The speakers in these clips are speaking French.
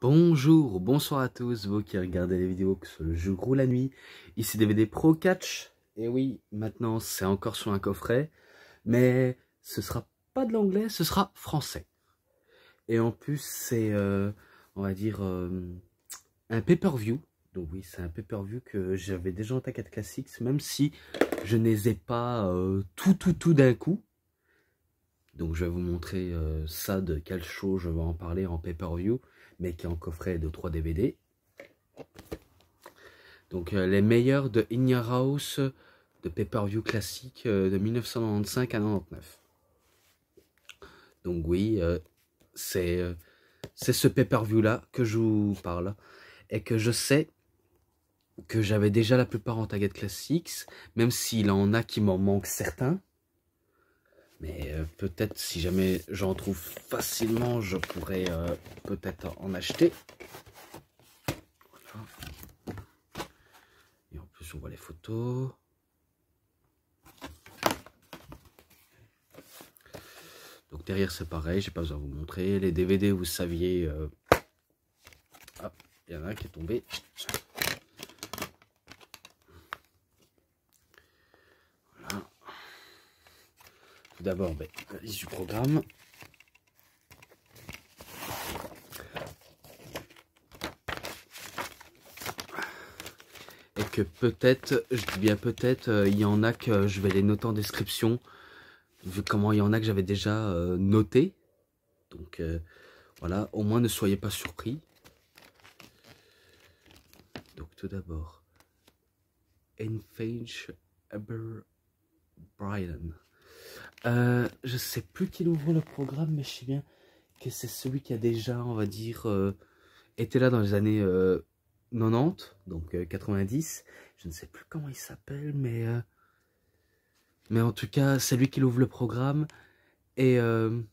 Bonjour, bonsoir à tous, vous qui regardez les vidéos que ce soit le jour ou la nuit. Ici DVD Pro Catch. Et oui, maintenant c'est encore sur un coffret, mais ce sera pas de l'anglais, ce sera français. Et en plus c'est, on va dire, un pay-per-view. Donc oui, c'est un pay-per-view que j'avais déjà en T4 Classics, même si je ne les ai pas tout d'un coup. Donc je vais vous montrer ça, de quel show je vais en parler en pay-per-view, mais qui est en coffret de 3 DVD. Donc les meilleurs de In Your House de pay-per-view classique de 1995 à 99. Donc oui, c'est ce pay-per-view là que je vous parle. Et que je sais que j'avais déjà la plupart en Target Classics, même s'il en a qui m'en manquent certains. Mais peut-être si jamais j'en trouve facilement, je pourrais peut-être en acheter. Voilà. Et en plus on voit les photos. Donc derrière c'est pareil, j'ai pas besoin de vous montrer. Les DVD vous saviez... Ah, il y en a un qui est tombé. Voilà. Tout d'abord, la liste du programme. Et que peut-être, je dis bien peut-être, il y en a que je vais les noter en description. Vu comment il y en a que j'avais déjà noté. Donc voilà, au moins ne soyez pas surpris. Donc tout d'abord, Enfage Brian. Je sais plus qui ouvre le programme, mais je sais bien que c'est celui qui a déjà, on va dire, été là dans les années 90, donc 90. Je ne sais plus comment il s'appelle, mais en tout cas, c'est lui qui ouvre le programme. Et le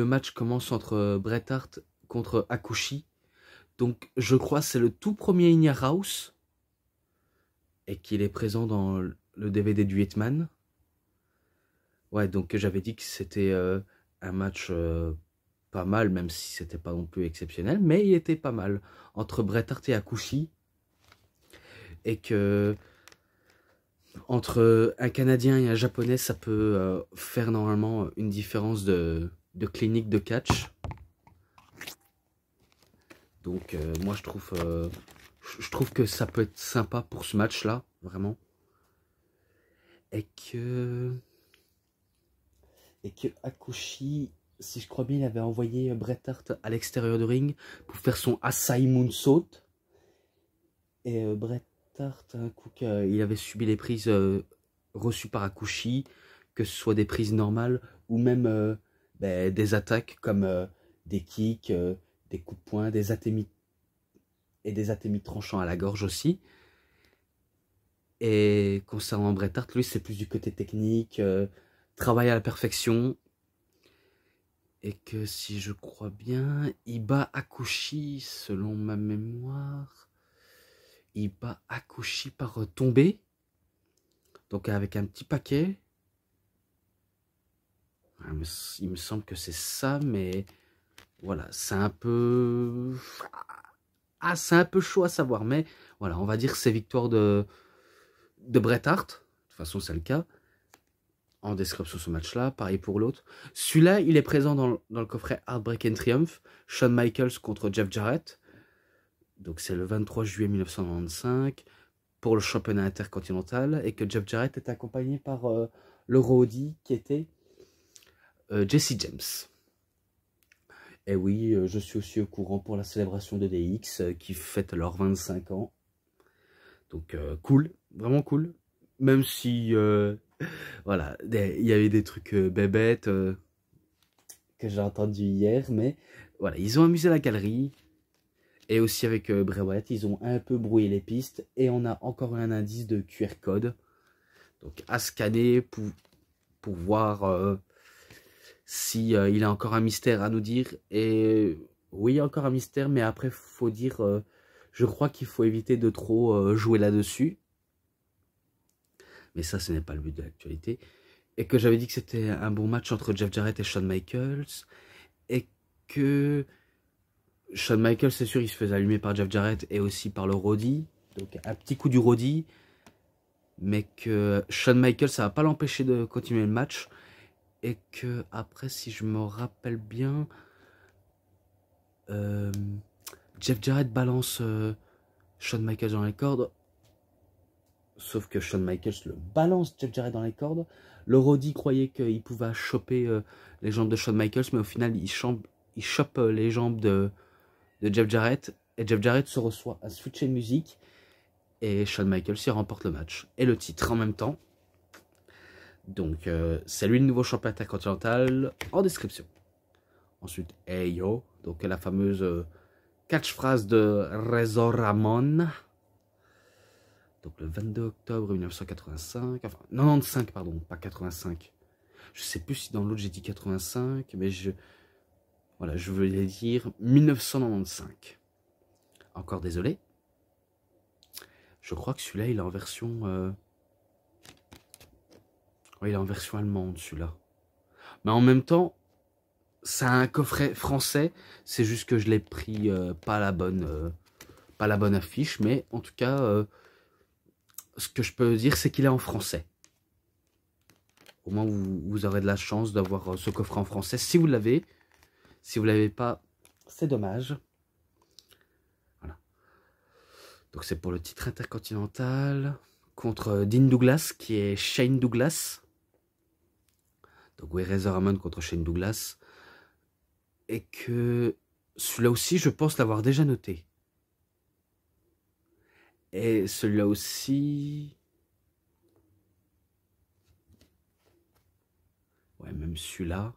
match commence entre Bret Hart contre Hakushi. Donc je crois que c'est le tout premier In Your House. Et qu'il est présent dans le DVD du Hitman. Ouais, donc j'avais dit que c'était un match pas mal, même si c'était pas non plus exceptionnel, mais il était pas mal entre Bret Hart et Hakushi. Et que entre un Canadien et un Japonais, ça peut faire normalement une différence de clinique de catch. Donc moi je trouve que ça peut être sympa pour ce match-là, vraiment. Et que Hakushi, si je crois bien, il avait envoyé Bret Hart à l'extérieur du ring pour faire son Asai Moonsault. Et Bret Hart, un coup qu'il avait subi les prises reçues par Hakushi, que ce soit des prises normales ou même des attaques comme des kicks, des coups de poing, des atémis tranchants à la gorge aussi. Et concernant Bret Hart, lui c'est plus du côté technique, travail à la perfection. Et que si je crois bien, il bat Hakushi, selon ma mémoire. Il bat Hakushi par tombée. Donc avec un petit paquet. Il me semble que c'est ça, mais voilà, c'est un peu... Ah, c'est un peu chaud à savoir, mais voilà, on va dire que c'est victoire de Bret Hart. De toute façon, c'est le cas. En description ce match-là, pareil pour l'autre. Celui-là, il est présent dans le coffret Heartbreak and Triumph. Shawn Michaels contre Jeff Jarrett. Donc c'est le 23 juillet 1995 pour le championnat intercontinental. Et que Jeff Jarrett est accompagné par le roadie qui était Jesse James. Et oui, je suis aussi au courant pour la célébration de DX qui fête leurs 25 ans. Donc cool, vraiment cool. Même si... voilà, il y avait des trucs bébêtes que j'ai entendu hier, mais voilà, ils ont amusé la galerie. Et aussi avec Bray Wyatt, ils ont un peu brouillé les pistes. Et on a encore un indice de QR code. Donc à scanner pour voir si il a encore un mystère à nous dire. Et oui, encore un mystère, mais après, faut dire, je crois qu'il faut éviter de trop jouer là-dessus. Mais ça, ce n'est pas le but de l'actualité. Et que j'avais dit que c'était un bon match entre Jeff Jarrett et Shawn Michaels. Et que Shawn Michaels, c'est sûr, il se faisait allumer par Jeff Jarrett et aussi par le Roddy. Donc un petit coup du Roddy. Mais que Shawn Michaels, ça va pas l'empêcher de continuer le match. Et que après, si je me rappelle bien, Jeff Jarrett balance Shawn Michaels dans les cordes. Sauf que Shawn Michaels le balance Jeff Jarrett dans les cordes. Le Roddy croyait qu'il pouvait choper les jambes de Shawn Michaels, mais au final, il chope les jambes de Jeff Jarrett. Et Jeff Jarrett se reçoit à switcher de musique. Et Shawn Michaels y remporte le match. Et le titre en même temps. Donc, c'est lui le nouveau champion intercontinental en description. Ensuite, Hey Yo. Donc, la fameuse catchphrase de Razor Ramon. Donc, le 22 octobre 1985. Enfin, 95, pardon, pas 85. Je sais plus si dans l'autre j'ai dit 85, mais voilà, je voulais dire 1995. Encore désolé. Je crois que celui-là, il est en version... Ouais, il est en version allemande, celui-là. Mais en même temps, c'est un coffret français. C'est juste que je l'ai pris pas la bonne affiche. Mais en tout cas, ce que je peux dire, c'est qu'il est en français. Au moins, vous aurez de la chance d'avoir ce coffret en français. Si vous l'avez. Si vous ne l'avez pas, c'est dommage. Voilà. Donc c'est pour le titre intercontinental. Contre Dean Douglas, qui est Shane Douglas. Donc oui, Razor Ramon contre Shane Douglas. Et que celui-là aussi, je pense l'avoir déjà noté. Et celui-là aussi... Ouais, même celui-là.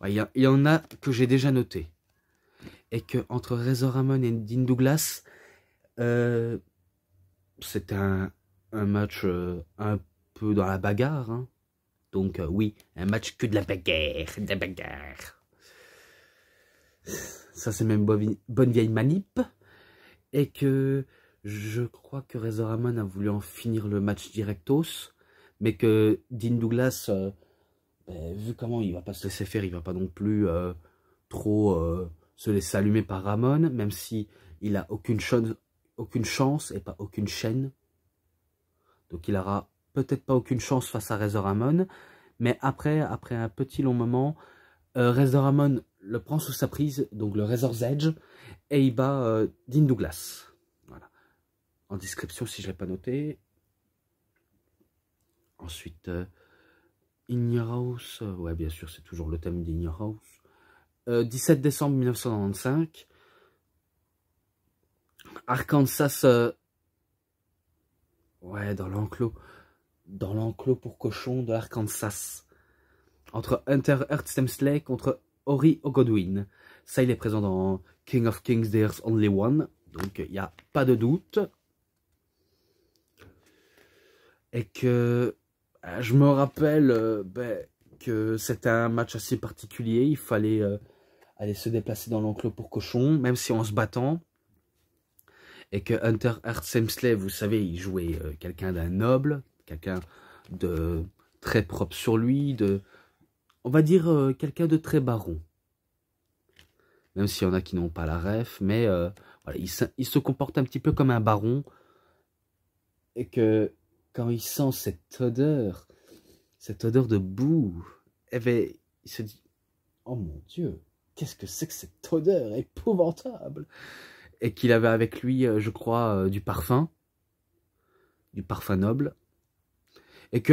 Ouais, il y en a que j'ai déjà noté. Et que entre Razor Ramon et Dean Douglas, c'était un match un peu dans la bagarre. Hein. Donc oui, un match que de la bagarre, Ça c'est même bonne vieille manip. Et que je crois que Razor Ramon a voulu en finir le match directos. Mais que Dean Douglas, vu comment il va pas se laisser faire, il va pas non plus trop se laisser allumer par Ramon. Même si il a aucune chance et pas aucune chaîne. Donc il aura peut-être pas aucune chance face à Razor Ramon. Mais après un petit long moment, Razor Ramon le prend sous sa prise, donc le Razor's Edge, et il bat Dean Douglas. Voilà. En description, si je ne l'ai pas noté. Ensuite, In Your House. Ouais, bien sûr, c'est toujours le thème d'In Your House. 17 décembre 1995. Arkansas. Ouais, dans l'enclos. Dans l'enclos pour cochons de Arkansas. Entre Hunter Hearst Helmsley contre Ori Godwin. Ça, il est présent dans King of Kings, There's Only One. Donc, il n'y a pas de doute. Et que je me rappelle que c'était un match assez particulier. Il fallait aller se déplacer dans l'enclos pour cochons, même si en se battant. Et que Hunter Hearst Helmsley, vous savez, il jouait quelqu'un d'un noble, quelqu'un de très propre sur lui, on va dire quelqu'un de très baron. Même s'il y en a qui n'ont pas la ref, mais voilà, il se comporte un petit peu comme un baron. Et que quand il sent cette odeur de boue, eh ben, il se dit, oh mon Dieu, qu'est-ce que c'est que cette odeur épouvantable? Et qu'il avait avec lui, je crois, du parfum noble. Et que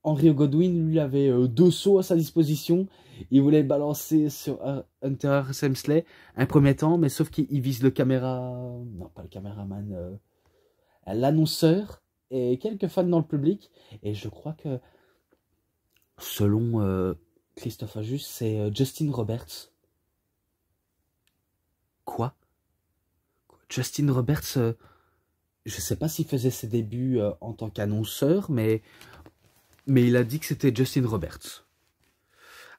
Henry Godwin, lui, avait 2 seaux à sa disposition. Il voulait le balancer sur Hunter Helmsley un premier temps, mais sauf qu'il vise le non, pas le caméraman, l'annonceur et quelques fans dans le public. Et je crois que, selon Christophe Ajus, c'est Justin Roberts. Quoi? Justin Roberts, je sais pas s'il faisait ses débuts en tant qu'annonceur, mais il a dit que c'était Justin Roberts.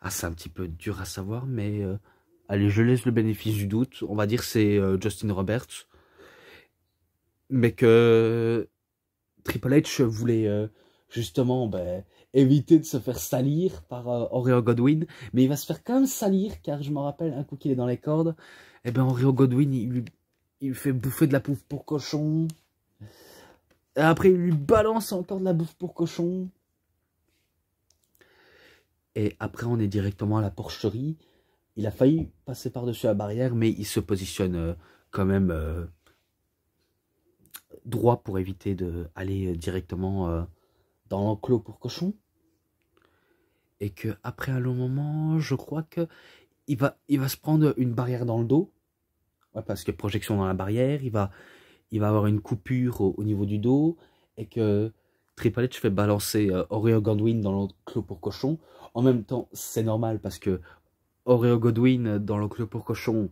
Ah, c'est un petit peu dur à savoir, mais allez, je laisse le bénéfice du doute. On va dire que c'est Justin Roberts. Mais que Triple H voulait justement ben, éviter de se faire salir par Oreo Godwin. Mais il va se faire quand même salir, car je me rappelle un coup qu'il est dans les cordes, et ben Oreo Godwin, il lui fait bouffer de la bouffe pour cochon. Et après, il lui balance encore de la bouffe pour cochon. Et après, on est directement à la porcherie. Il a failli passer par-dessus la barrière, mais il se positionne quand même droit pour éviter d'aller directement dans l'enclos pour cochon. Et que après un long moment, je crois que il va se prendre une barrière dans le dos. Ouais, parce que projection dans la barrière, il va avoir une coupure au niveau du dos. Et que Triple H fait balancer Oreo Godwin dans l'enclos pour cochon. En même temps, c'est normal parce que Oreo Godwin dans l'enclos pour cochon,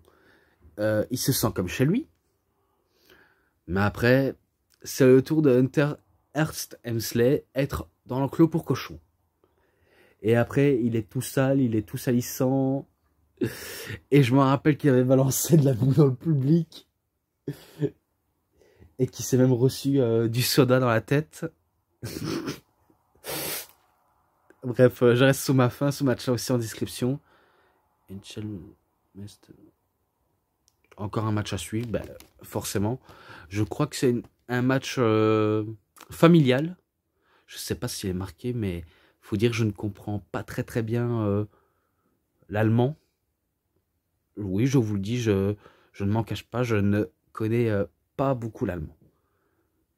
il se sent comme chez lui. Mais après, c'est le tour de Hunter Hearst Helmsley être dans l'enclos pour cochon. Et après, il est tout sale, il est tout salissant. Et je me rappelle qu'il avait balancé de la boue dans le public. Et qu'il s'est même reçu du soda dans la tête. Bref, je reste sous ma fin, ce match-là aussi en description. Encore un match à suivre, ben, forcément. Je crois que c'est un match familial. Je sais pas s'il est marqué, mais faut dire que je ne comprends pas très bien l'allemand. Oui, je vous le dis, je ne m'en cache pas, je ne connais pas beaucoup l'allemand.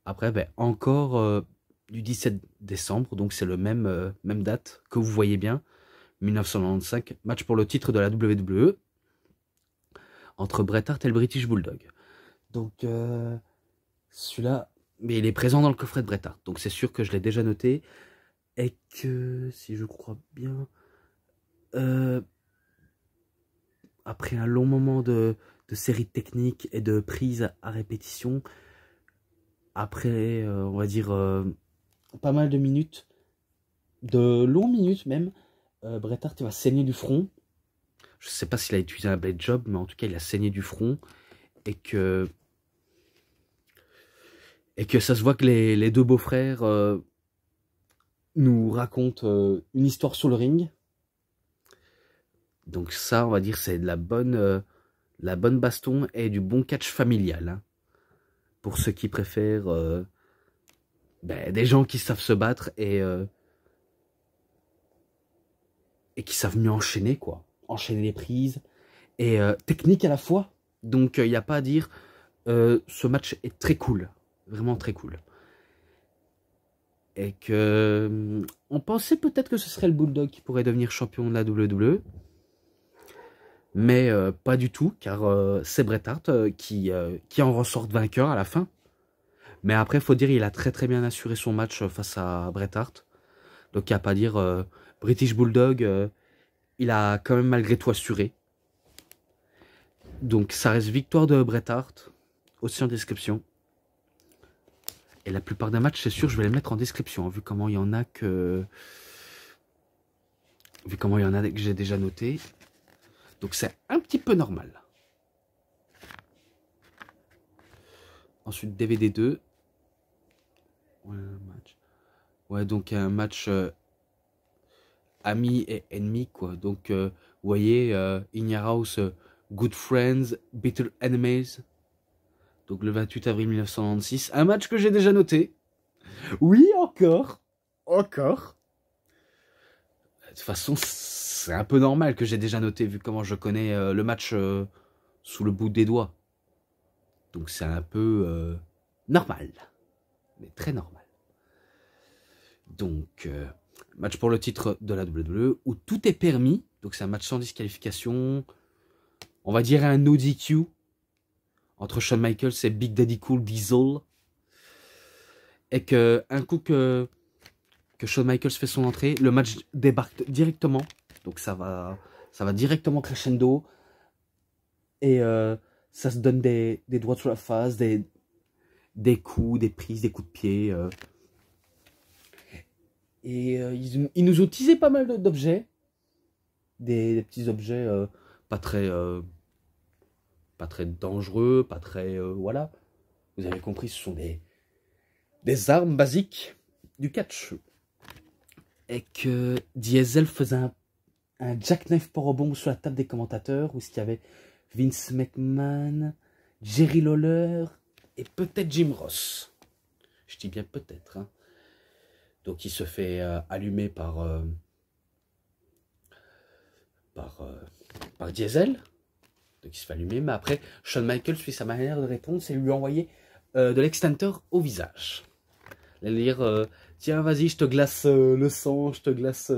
Après, ben, encore du 17 décembre, donc c'est le même date que vous voyez bien, 1995, match pour le titre de la WWE entre Bret Hart et le British Bulldog. Donc celui-là, mais il est présent dans le coffret de Bret Hart, donc c'est sûr que je l'ai déjà noté. Et que, si je crois bien, après un long moment de série technique et de prise à répétition, après, on va dire, pas mal de minutes, de longues minutes même, Bret Hart il va saigner du front. Je sais pas s'il a utilisé un blade job, mais en tout cas, il a saigné du front. Et que ça se voit que les deux beaux-frères nous racontent une histoire sur le ring. Donc ça, on va dire, c'est de la bonne baston et du bon catch familial. Hein. Pour ceux qui préfèrent ben, des gens qui savent se battre et qui savent mieux enchaîner, quoi. Enchaîner les prises et technique à la fois. Donc il n'y a pas à dire, ce match est très cool. Vraiment très cool. Et que on pensait peut-être que ce serait le Bulldog qui pourrait devenir champion de la WWE. Mais pas du tout, car c'est Bret Hart qui en ressort vainqueur à la fin. Mais après, il faut dire, il a très bien assuré son match face à Bret Hart. Donc il n'y a pas à dire, British Bulldog, il a quand même malgré tout assuré. Donc ça reste victoire de Bret Hart, aussi en description. Et la plupart des matchs, c'est sûr, je vais les mettre en description, hein, vu comment il y en a que j'ai déjà noté. Donc c'est un petit peu normal. Ensuite, DVD 2. Ouais, match. Ouais, donc un match amis et ennemis, quoi. Donc, vous voyez, In Your House, Good Friends, Bitter Enemies. Donc le 28 avril 1996. Un match que j'ai déjà noté. Oui, encore. Encore. De toute façon, c'est un peu normal que j'ai déjà noté, vu comment je connais le match sous le bout des doigts. Donc c'est un peu normal. Mais très normal. Donc, match pour le titre de la WWE, où tout est permis. Donc c'est un match sans disqualification. On va dire un no DQ entre Shawn Michaels et Big Daddy Cool Diesel. Et que un coup que Shawn Michaels fait son entrée, le match débarque directement. Donc ça va directement crescendo. Et ça se donne des doigts sur la face, des coups, des prises, des coups de pied. Et ils nous ont teasé pas mal d'objets. Des petits objets pas très dangereux, pas très... voilà. Vous avez compris, ce sont des armes basiques du catch. et que Diesel faisait un jackknife powerbomb sur la table des commentateurs, où il y avait Vince McMahon, Jerry Lawler et peut-être Jim Ross. Je dis bien peut-être. Hein. Donc il se fait allumer par Diesel. Donc il se fait allumer, mais après, Shawn Michaels suit sa manière de répondre, c'est lui envoyer de l'extincteur au visage. Dire, tiens, vas-y, je te glace le sang, je te glace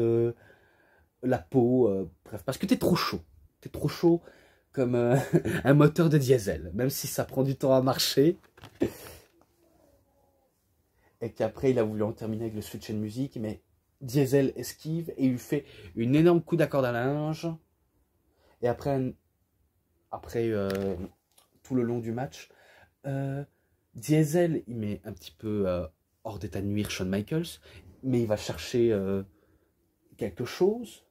la peau, bref, parce que t'es trop chaud. T'es trop chaud comme un moteur de diesel, même si ça prend du temps à marcher. Et qu'après, il a voulu en terminer avec le switch and music, mais Diesel esquive et il lui fait une énorme coup d'accord à linge. Et après, tout le long du match, Diesel, il met un petit peu hors d'état de nuire Shawn Michaels, mais il va chercher quelque chose,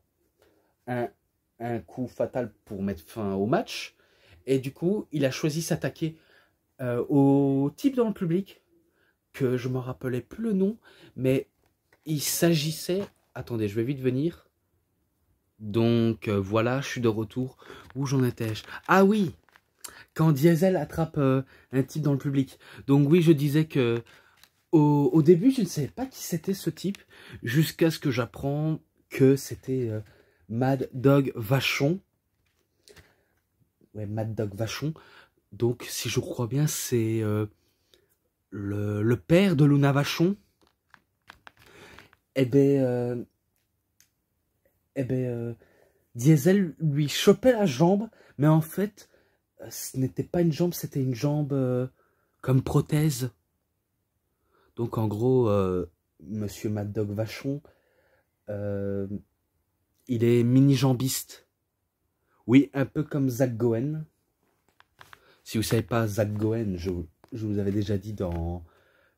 un coup fatal pour mettre fin au match. Et du coup, il a choisi s'attaquer au type dans le public, que je ne me rappelais plus le nom, mais il s'agissait... Attendez, je vais vite venir. Donc voilà, je suis de retour. Où j'en étais-je? Ah oui, quand Diesel attrape un type dans le public. Donc oui, je disais que au début, je ne savais pas qui c'était ce type, jusqu'à ce que j'apprends que c'était Mad Dog Vachon. Ouais, Mad Dog Vachon. Donc, si je crois bien, c'est le père de Luna Vachon. Diesel lui chopait la jambe, mais en fait, ce n'était pas une jambe, c'était une jambe comme prothèse. Donc en gros, Monsieur Mad Dog Vachon, il est mini-jambiste. Oui, un peu comme Zach Gowen. Si vous ne savez pas, Zach Gowen, je vous avais déjà dit dans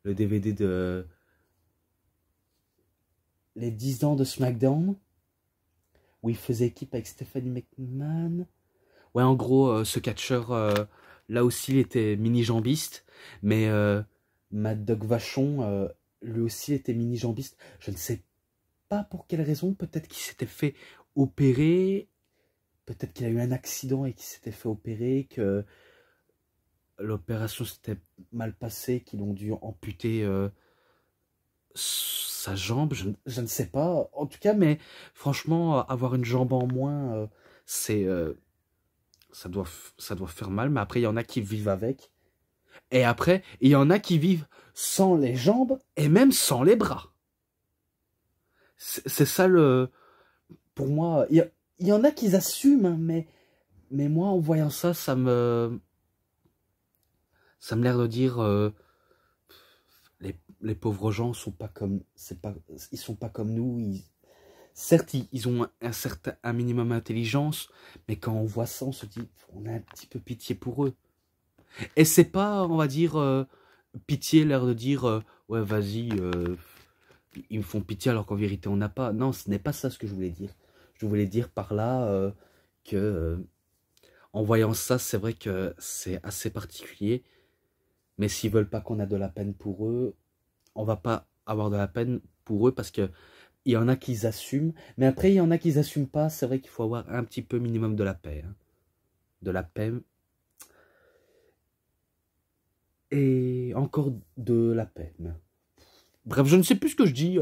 le DVD de les 10 ans de SmackDown, où il faisait équipe avec Stephanie McMahon. Ouais, en gros, ce catcheur, là aussi, il était mini-jambiste. Mais Mad Dog Vachon, lui aussi, était mini-jambiste. Je ne sais pas pour quelle raison. Peut-être qu'il s'était fait opérer. Peut-être qu'il a eu un accident et qu'il s'était fait opérer. Que l'opération s'était mal passée. Qu'ils ont dû amputer sa jambe. Je ne sais pas. En tout cas, mais franchement, avoir une jambe en moins, c'est... ça doit faire mal, mais après, il y en a qui vivent avec. Et après, il y en a qui vivent sans les jambes et même sans les bras. C'est ça le... Pour moi, il y en a qui assument, hein, mais moi, en voyant ça, ça me l'air de dire... les pauvres gens sont pas comme... ils sont pas comme nous, certes, ils ont un minimum d'intelligence, mais quand on voit ça, on se dit, on a un petit peu pitié pour eux. Et c'est pas, on va dire, pitié, l'air de dire, ouais, vas-y, ils me font pitié alors qu'en vérité, on n'a pas. Non, ce n'est pas ça ce que je voulais dire. Je voulais dire par là que, en voyant ça, c'est vrai que c'est assez particulier. Mais s'ils veulent pas qu'on a de la peine pour eux, on va pas avoir de la peine pour eux parce que il y en a qui assument, mais après, il y en a qui n'assument pas. C'est vrai qu'il faut avoir un petit peu minimum de la paix. Hein. De la paix. Et encore de la peine. Bref, je ne sais plus ce que je dis.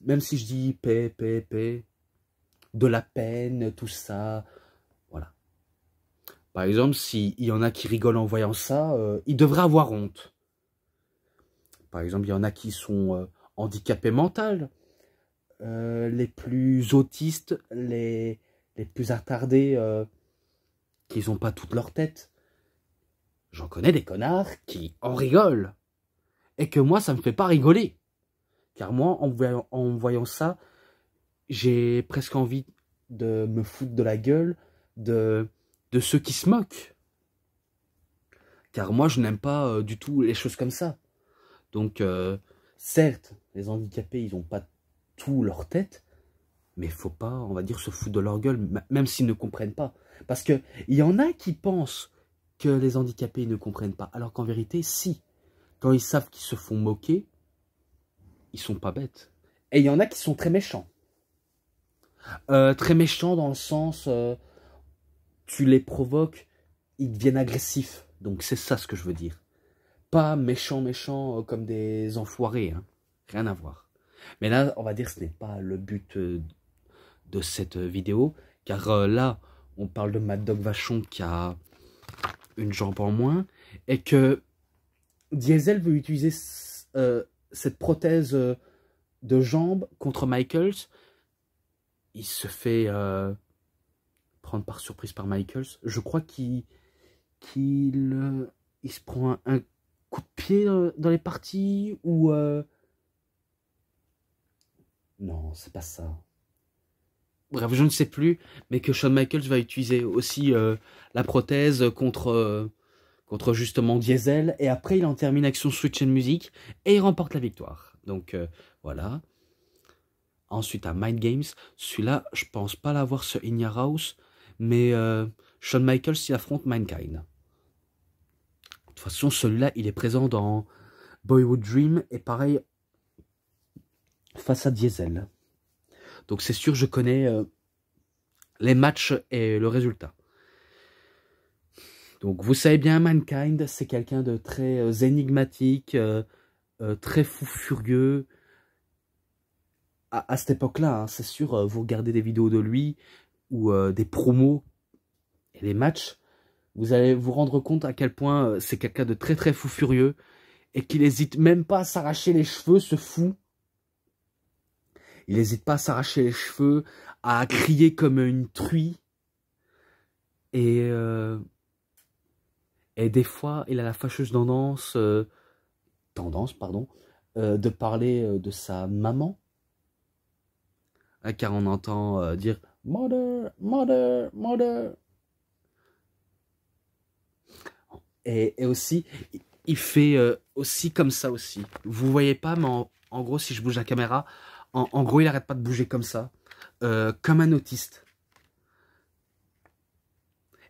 Même si je dis paix, paix, paix. De la peine, tout ça. Voilà. Par exemple, s'il y en a qui rigolent en voyant ça, ils devraient avoir honte. Par exemple, il y en a qui sont handicapés mentaux. Les plus autistes, les plus attardés, qui n'ont pas toute leur tête. J'en connais des connards qui en rigolent. Et que moi, ça me fait pas rigoler. Car moi, en voyant ça, j'ai presque envie de me foutre de la gueule de ceux qui se moquent. Car moi, je n'aime pas du tout les choses comme ça. Donc, certes, les handicapés, ils n'ont pas tout leur tête, mais il faut pas, on va dire, se foutre de leur gueule, même s'ils ne comprennent pas. Parce qu'il y en a qui pensent que les handicapés ne comprennent pas, alors qu'en vérité, si. Quand ils savent qu'ils se font moquer, ils sont pas bêtes. Et il y en a qui sont très méchants. Très méchants dans le sens, tu les provoques, ils deviennent agressifs. Donc c'est ça ce que je veux dire. Pas méchants comme des enfoirés. Hein. Rien à voir. Mais là, on va dire que ce n'est pas le but de cette vidéo. Car là, on parle de Mad Dog Vachon qui a une jambe en moins. Et que Diesel veut utiliser cette prothèse de jambe contre Michaels. Il se fait prendre par surprise par Michaels. Je crois qu'il se prend un coup de pied dans les parties ou... Non, c'est pas ça. Bref, je ne sais plus, mais que Shawn Michaels va utiliser aussi la prothèse contre justement Diesel. Et après, il en termine avec son Switch and Music et il remporte la victoire. Donc voilà. Ensuite, à Mind Games, celui-là, je pense pas l'avoir sur In Your House, mais Shawn Michaels, il affronte Mankind. De toute façon, celui-là, il est présent dans Boyhood Dream, et pareil, face à Diesel. Donc c'est sûr, je connais les matchs et le résultat. Donc vous savez bien, Mankind, c'est quelqu'un de très énigmatique, très fou furieux. À cette époque-là, hein, c'est sûr, vous regardez des vidéos de lui ou des promos et des matchs, vous allez vous rendre compte à quel point c'est quelqu'un de très fou furieux et qu'il n'hésite même pas à s'arracher les cheveux, ce fou. Il n'hésite pas à s'arracher les cheveux, à crier comme une truie. Et des fois, il a la fâcheuse tendance, de parler de sa maman. Car on entend dire « Mother, mother, mother ». Et aussi, il fait aussi comme ça aussi. Vous voyez pas, mais en gros, si je bouge la caméra, en gros, il n'arrête pas de bouger comme ça, comme un autiste.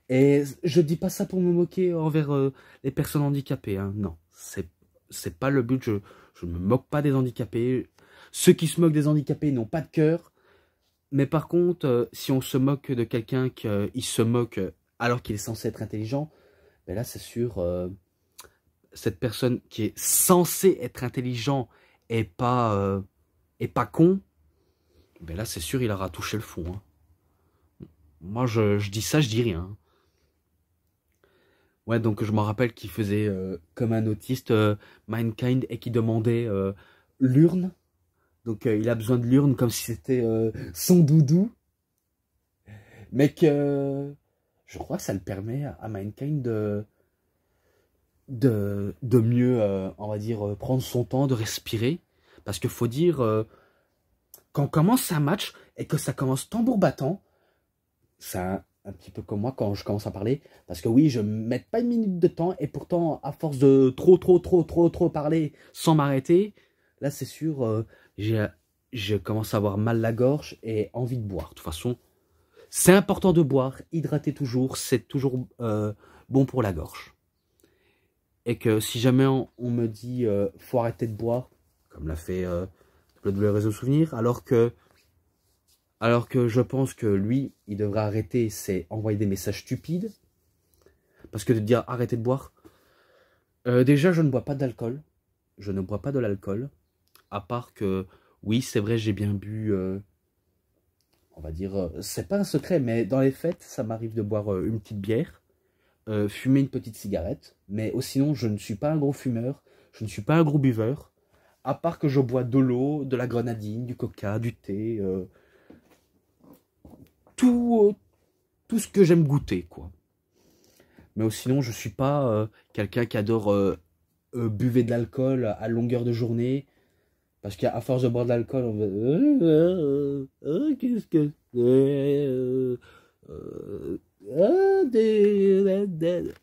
Et je dis pas ça pour me moquer envers les personnes handicapées, hein. Non, c'est pas le but, je ne me moque pas des handicapés. Ceux qui se moquent des handicapés n'ont pas de cœur. Mais par contre, si on se moque de quelqu'un qui se moque alors qu'il est censé être intelligent, ben là c'est sûr, cette personne qui est censée être intelligent et pas con, ben là c'est sûr il aura touché le fond. Hein. Moi je dis ça, je dis rien. Ouais, donc je me rappelle qu'il faisait comme un autiste Mankind et qui demandait l'urne. Donc il a besoin de l'urne comme si c'était son doudou. Mais que je crois que ça le permet à Mankind de mieux, on va dire, prendre son temps, de respirer. Parce qu'il faut dire, quand on commence un match et que ça commence tambour battant, c'est un petit peu comme moi quand je commence à parler. Parce que oui, je ne mets pas une minute de temps et pourtant, à force de trop parler sans m'arrêter, là c'est sûr, je commence à avoir mal la gorge et envie de boire. De toute façon, c'est important de boire, hydrater toujours, c'est toujours bon pour la gorge. Et que si jamais on me dit faut arrêter de boire, comme l'a fait le réseau souvenir, alors que je pense que lui, il devrait arrêter, c'est envoyer des messages stupides. Parce que de dire arrêter de boire, déjà je ne bois pas d'alcool, je ne bois pas de l'alcool, à part que oui, c'est vrai, j'ai bien bu, on va dire, c'est pas un secret, mais dans les fêtes, ça m'arrive de boire une petite bière, fumer une petite cigarette, mais sinon, je ne suis pas un gros fumeur, je ne suis pas un gros buveur, à part que je bois de l'eau, de la grenadine, du coca, du thé, tout ce que j'aime goûter, quoi. Mais sinon, je suis pas quelqu'un qui adore buver de l'alcool à longueur de journée. Parce qu'à force de boire de l'alcool, on va... qu'est-ce que c'est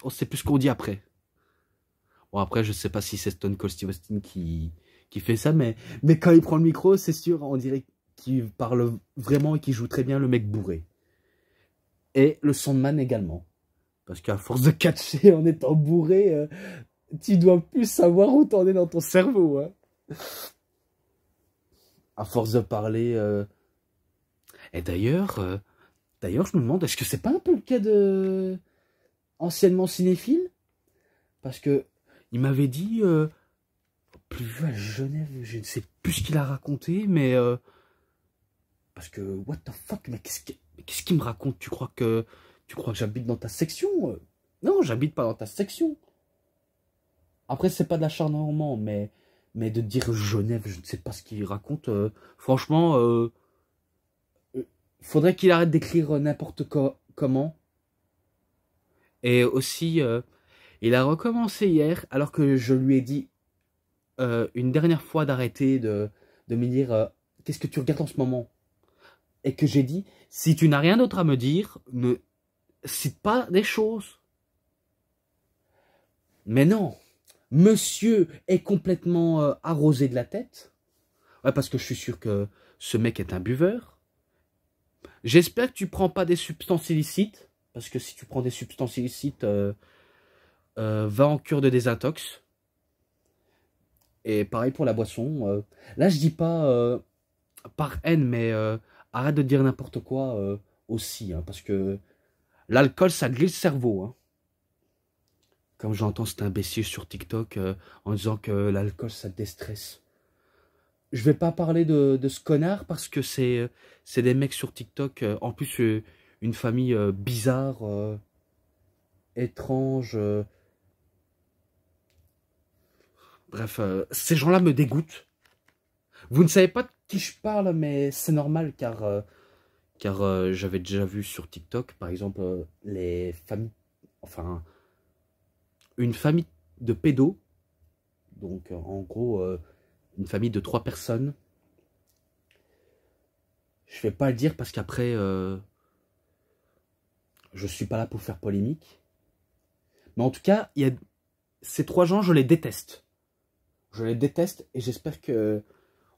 on sait plus ce qu'on dit après. Bon, après, je sais pas si c'est Stone Cold Steve Austin qui fait ça, mais quand il prend le micro, c'est sûr, on dirait qu'il parle vraiment et qu'il joue très bien le mec bourré. Et le Sandman également. Parce qu'à force de catcher en étant bourré, tu dois plus savoir où t'en es dans ton cerveau. Hein. À force de parler. Et d'ailleurs, je me demande, est-ce que c'est pas un peu le cas de anciennement cinéphile? Parce que il m'avait dit, plus vu à Genève, je ne sais plus ce qu'il a raconté, mais parce que what the fuck, mais qu'est-ce qu'il me raconte? Tu crois que j'habite dans ta section? Non, j'habite pas dans ta section. Après, c'est pas de l'acharnement, mais de dire Genève, je ne sais pas ce qu'il raconte. Franchement, faudrait qu'il arrête d'écrire n'importe comment. Et aussi, il a recommencé hier, alors que je lui ai dit une dernière fois d'arrêter de me dire qu'est-ce que tu regardes en ce moment? Et que j'ai dit, si tu n'as rien d'autre à me dire, ne cite pas des choses. Mais non, monsieur est complètement arrosé de la tête. Ouais, parce que je suis sûr que ce mec est un buveur. J'espère que tu prends pas des substances illicites. Parce que si tu prends des substances illicites, va en cure de désintox. Et pareil pour la boisson. Là, je dis pas par haine, mais arrête de dire n'importe quoi aussi. Hein, parce que l'alcool, ça glisse le cerveau. Hein. Comme j'entends cet imbécile sur TikTok en disant que l'alcool, ça déstresse. Je vais pas parler de ce connard parce que c'est des mecs sur TikTok. En plus, une famille bizarre, étrange. Bref, ces gens-là me dégoûtent. Vous ne savez pas de qui je parle, mais c'est normal car j'avais déjà vu sur TikTok, par exemple, les familles, enfin, une famille de pédos, donc en gros, une famille de 3 personnes. Je vais pas le dire parce qu'après, je suis pas là pour faire polémique. Mais en tout cas, ces 3 gens, je les déteste. Je les déteste et j'espère que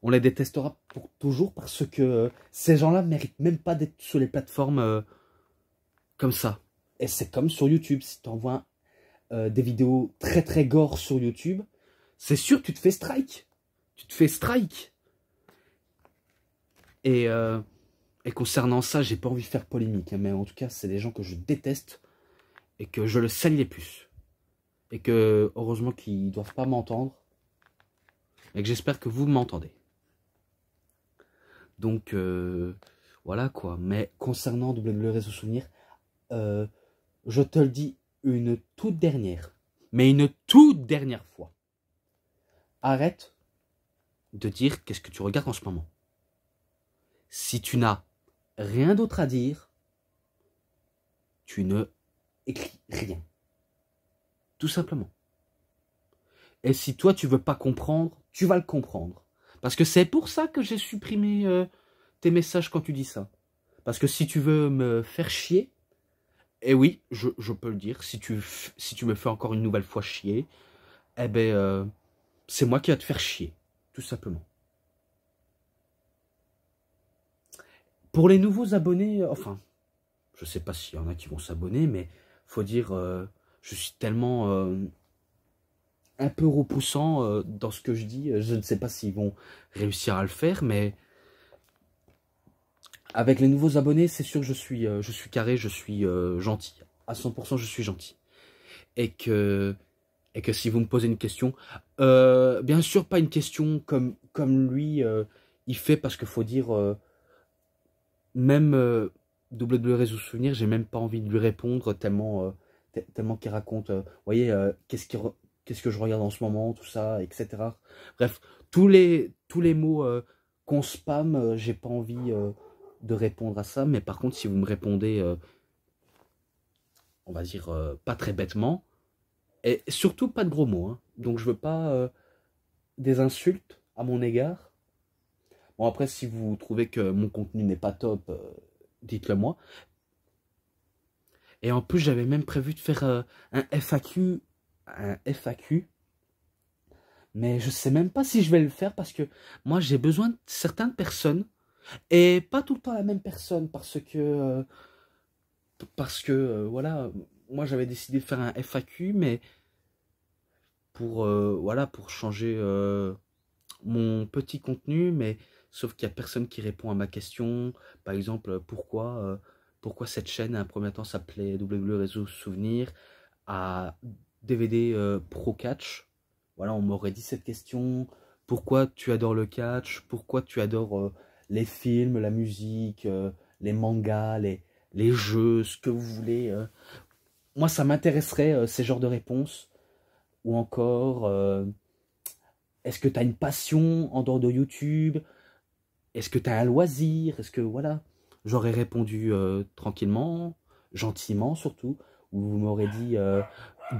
on les détestera pour toujours parce que ces gens-là méritent même pas d'être sur les plateformes comme ça. Et c'est comme sur YouTube, si tu envoies des vidéos très très gore sur YouTube, c'est sûr que tu te fais strike. Tu te fais strike. Et concernant ça, j'ai pas envie de faire polémique, hein, mais en tout cas, c'est des gens que je déteste et que je le salis les plus. Et que, heureusement qu'ils doivent pas m'entendre. Et que j'espère que vous m'entendez. Donc, voilà quoi. Mais concernant WWE Réseau Souvenir, je te le dis une toute dernière. Mais une toute dernière fois. Arrête de dire qu'est-ce que tu regardes en ce moment. Si tu n'as rien d'autre à dire, tu ne écris rien. Tout simplement. Et si toi, tu veux pas comprendre, tu vas le comprendre. Parce que c'est pour ça que j'ai supprimé tes messages quand tu dis ça. Parce que si tu veux me faire chier, et oui, je peux le dire, si tu me fais encore une nouvelle fois chier, eh ben, c'est moi qui vais te faire chier. Tout simplement. Pour les nouveaux abonnés, enfin, je sais pas s'il y en a qui vont s'abonner, mais faut dire, je suis tellement un peu repoussant dans ce que je dis. Je ne sais pas s'ils vont réussir à le faire, mais avec les nouveaux abonnés, c'est sûr que je suis carré, je suis gentil. À 100%, je suis gentil. Et que si vous me posez une question, bien sûr pas une question comme lui, il fait, parce qu'il faut dire, même WWE Réseau Souvenir, j'ai même pas envie de lui répondre tellement qu'il raconte, vous voyez, qu'est-ce que je regarde en ce moment, tout ça, etc. Bref, tous les mots qu'on spamme, j'ai pas envie de répondre à ça, mais par contre, si vous me répondez, on va dire, pas très bêtement, et surtout pas de gros mots, hein. Donc je veux pas des insultes à mon égard. Bon, après, si vous trouvez que mon contenu n'est pas top, dites-le moi. Et en plus, j'avais même prévu de faire un FAQ, mais je sais même pas si je vais le faire parce que moi, j'ai besoin de certaines personnes et pas tout le temps la même personne parce que voilà, moi j'avais décidé de faire un FAQ, mais pour voilà, pour changer mon petit contenu, mais sauf qu'il n'y a personne qui répond à ma question. Par exemple, pourquoi cette chaîne, à un premier temps, s'appelait WWE Réseau Souvenir, à DVD Pro Catch. Voilà, on m'aurait dit cette question. Pourquoi tu adores le catch? Pourquoi tu adores les films, la musique, les mangas, les jeux, ce que vous voulez. Moi, ça m'intéresserait, ces genres de réponses. Ou encore, est-ce que tu as une passion en dehors de YouTube? Est-ce que tu as un loisir? Est-ce que, voilà. J'aurais répondu tranquillement, gentiment surtout. Ou vous m'aurez dit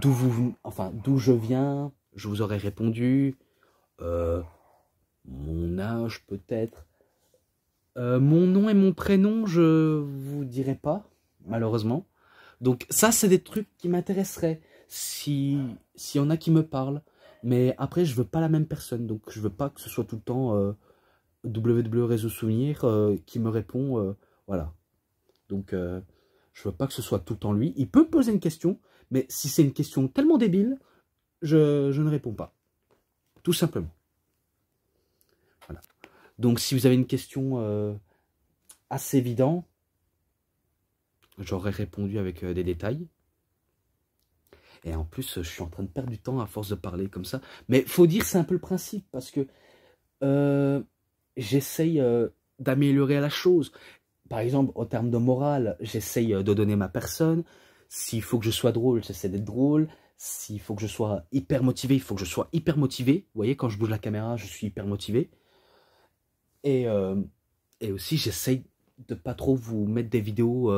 d'où je viens. Je vous aurais répondu. Mon âge peut-être. Mon nom et mon prénom, je vous dirai pas, malheureusement. Donc ça, c'est des trucs qui m'intéresseraient, s'il y en a qui me parlent. Mais après, je veux pas la même personne, donc je veux pas que ce soit tout le temps WWE Réseau Souvenir qui me répond, voilà. Donc je veux pas que ce soit tout le temps lui. Il peut me poser une question, mais si c'est une question tellement débile, je ne réponds pas. Tout simplement. Voilà. Donc si vous avez une question assez évidente, j'aurais répondu avec des détails. Et en plus, je suis en train de perdre du temps à force de parler comme ça. Mais faut dire, c'est un peu le principe, parce que j'essaye d'améliorer la chose. Par exemple, en termes de morale, j'essaye de donner ma personne. S'il faut que je sois drôle, j'essaie d'être drôle. S'il faut que je sois hyper motivé, il faut que je sois hyper motivé. Vous voyez, quand je bouge la caméra, je suis hyper motivé. Et aussi, j'essaye de pas trop vous mettre des vidéos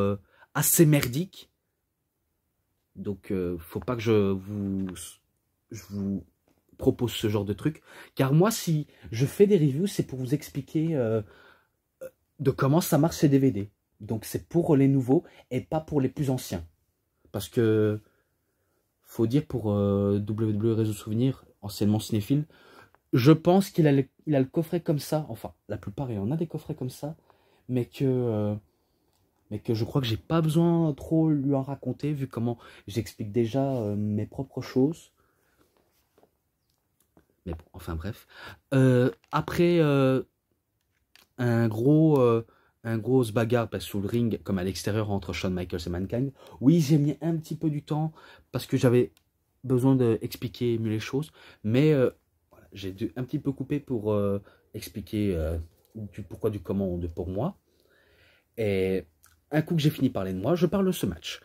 assez merdiques. Donc, faut pas que je vous propose ce genre de truc. Car moi, si je fais des reviews, c'est pour vous expliquer de comment ça marche ces DVD. Donc, c'est pour les nouveaux et pas pour les plus anciens. Parce que, faut dire pour WWE Réseau Souvenir, anciennement cinéphile, je pense qu'il a le coffret comme ça. Enfin, la plupart, il en a des coffrets comme ça. Mais que je crois que j'ai pas besoin trop lui en raconter, vu comment j'explique déjà mes propres choses. Mais bon, enfin bref. Après un gros bagarre sous le ring, comme à l'extérieur entre Shawn Michaels et Mankind, oui, j'ai mis un petit peu du temps, parce que j'avais besoin d'expliquer mieux les choses, mais voilà, j'ai dû un petit peu couper pour expliquer du pourquoi, du comment pour moi. Et un coup que j'ai fini de parler de moi, je parle de ce match.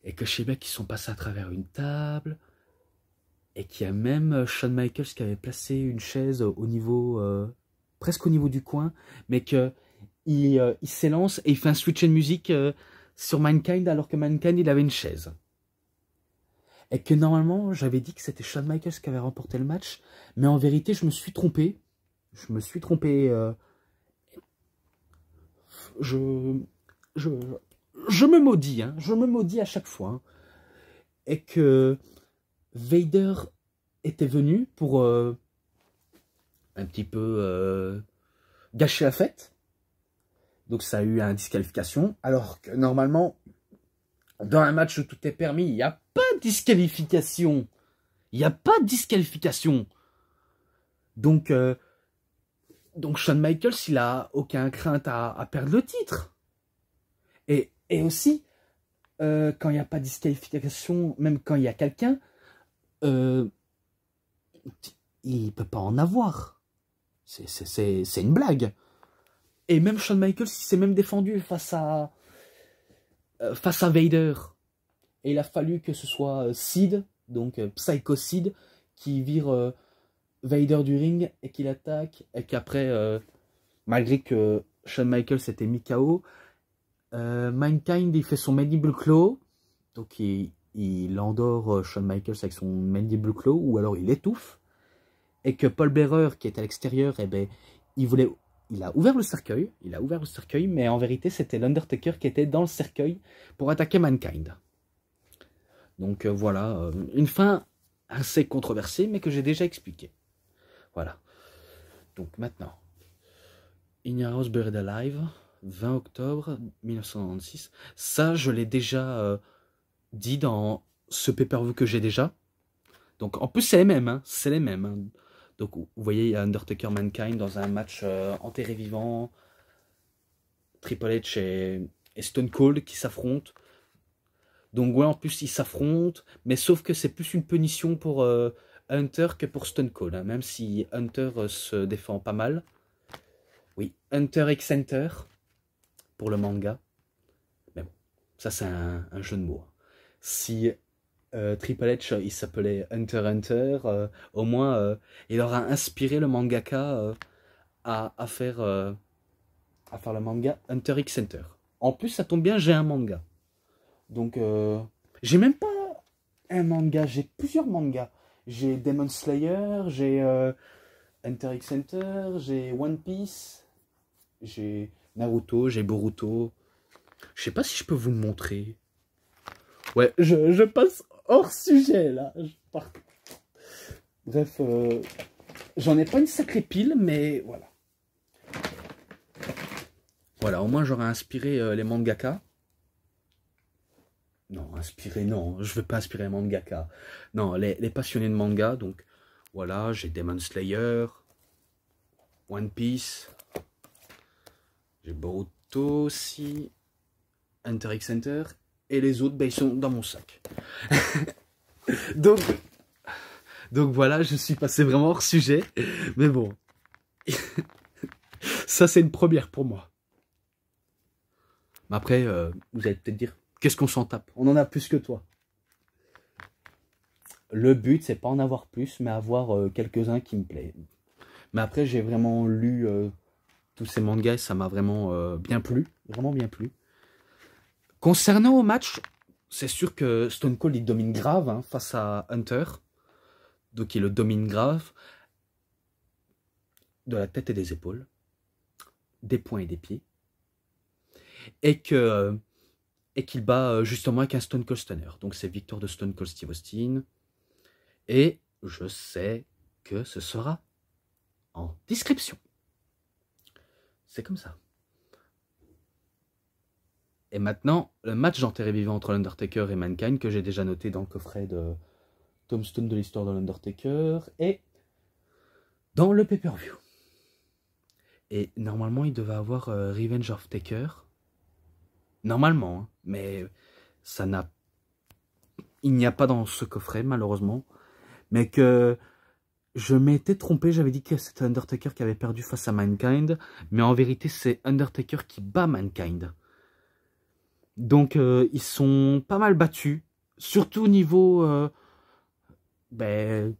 Et que je sais bien qu'ils sont passés à travers une table. Et qu'il y a même Shawn Michaels qui avait placé une chaise au niveau, presque au niveau du coin. Mais qu'il il s'élance et il fait un switch de musique sur Mankind alors que Mankind il avait une chaise. Et que normalement j'avais dit que c'était Shawn Michaels qui avait remporté le match. Mais en vérité je me suis trompé. Je me suis trompé. Je me maudis, hein, je me maudis à chaque fois. Hein, et que Vader était venu pour un petit peu gâcher la fête. Donc ça a eu une disqualification. Alors que normalement, dans un match où tout est permis, il n'y a pas de disqualification. Il n'y a pas de disqualification. Donc Shawn Michaels, il a aucun crainte à perdre le titre. Et aussi, quand il n'y a pas de disqualification, même quand il y a quelqu'un, il ne peut pas en avoir. C'est une blague. Et même Shawn Michaels, il s'est même défendu face à Vader. Et il a fallu que ce soit Sid, donc Psycho Sid, qui vire Vader du ring et qui l'attaque. Et qu'après, malgré que Shawn Michaels s'était mis KO, Mankind il fait son Mandible Claw, donc il endort Shawn Michaels avec son Mandible Claw, ou alors il étouffe, et que Paul Bearer qui est à l'extérieur, eh ben, il a ouvert le cercueil, mais en vérité c'était l'Undertaker qui était dans le cercueil pour attaquer Mankind. Donc voilà, une fin assez controversée, mais que j'ai déjà expliqué. Voilà. Donc maintenant, In Your House Buried Alive, 20 octobre 1996. Ça, je l'ai déjà dit dans ce pay-per-view que j'ai déjà. Donc, en plus, c'est les mêmes. Hein, c'est les mêmes. Hein. Donc vous voyez, il y a Undertaker Mankind dans un match enterré vivant. Triple H et Stone Cold qui s'affrontent. Donc ouais, en plus ils s'affrontent, mais sauf que c'est plus une punition pour Hunter que pour Stone Cold, hein, même si Hunter se défend pas mal. Oui, Hunter x Hunter pour le manga. Mais bon, ça c'est un jeu de mots. Si Triple H il s'appelait Hunter Hunter, au moins il aura inspiré le mangaka à faire le manga Hunter x Hunter. En plus ça tombe bien, j'ai un manga. Donc j'ai même pas un manga, j'ai plusieurs mangas. J'ai Demon Slayer, j'ai Hunter x Hunter, j'ai One Piece, j'ai Naruto, j'ai Boruto. Je sais pas si je peux vous le montrer. Ouais, je passe hors sujet là. Bref, j'en ai pas une sacrée pile, mais voilà. Voilà, au moins j'aurais inspiré les mangaka. Non, inspiré, non, je veux pas inspirer les mangaka. Non, les passionnés de manga, donc voilà, j'ai Demon Slayer, One Piece, j'ai Boruto aussi, Hunter x Hunter, et les autres, ben, ils sont dans mon sac. donc voilà, je suis passé vraiment hors sujet, mais bon, ça c'est une première pour moi. Mais après, vous allez peut-être dire, qu'est-ce qu'on s'en tape? On en a plus que toi. Le but, c'est pas en avoir plus, mais avoir quelques-uns qui me plaisent. Mais après, j'ai vraiment lu tous ces mangas et ça m'a vraiment bien plu. Vraiment bien plu. Concernant au match, c'est sûr que Stone Cold, il domine grave hein, face à Hunter. Donc, il le domine grave. De la tête et des épaules. Des poings et des pieds. Et qu'il bat justement avec un Stone Cold Stunner. Donc, c'est victoire de Stone Cold Steve Austin. Et je sais que ce sera en description. C'est comme ça. Et maintenant, le match d'enterré vivant entre l'Undertaker et Mankind, que j'ai déjà noté dans le coffret de Tombstone de l'histoire de l'Undertaker, et dans le pay-per-view. Et normalement, il devait avoir Revenge of Taker. Normalement, hein, mais ça n'a... Il n'y a pas dans ce coffret, malheureusement. Mais que je m'étais trompé, j'avais dit que c'était Undertaker qui avait perdu face à Mankind. Mais en vérité, c'est Undertaker qui bat Mankind. Donc, ils sont pas mal battus. Surtout au niveau de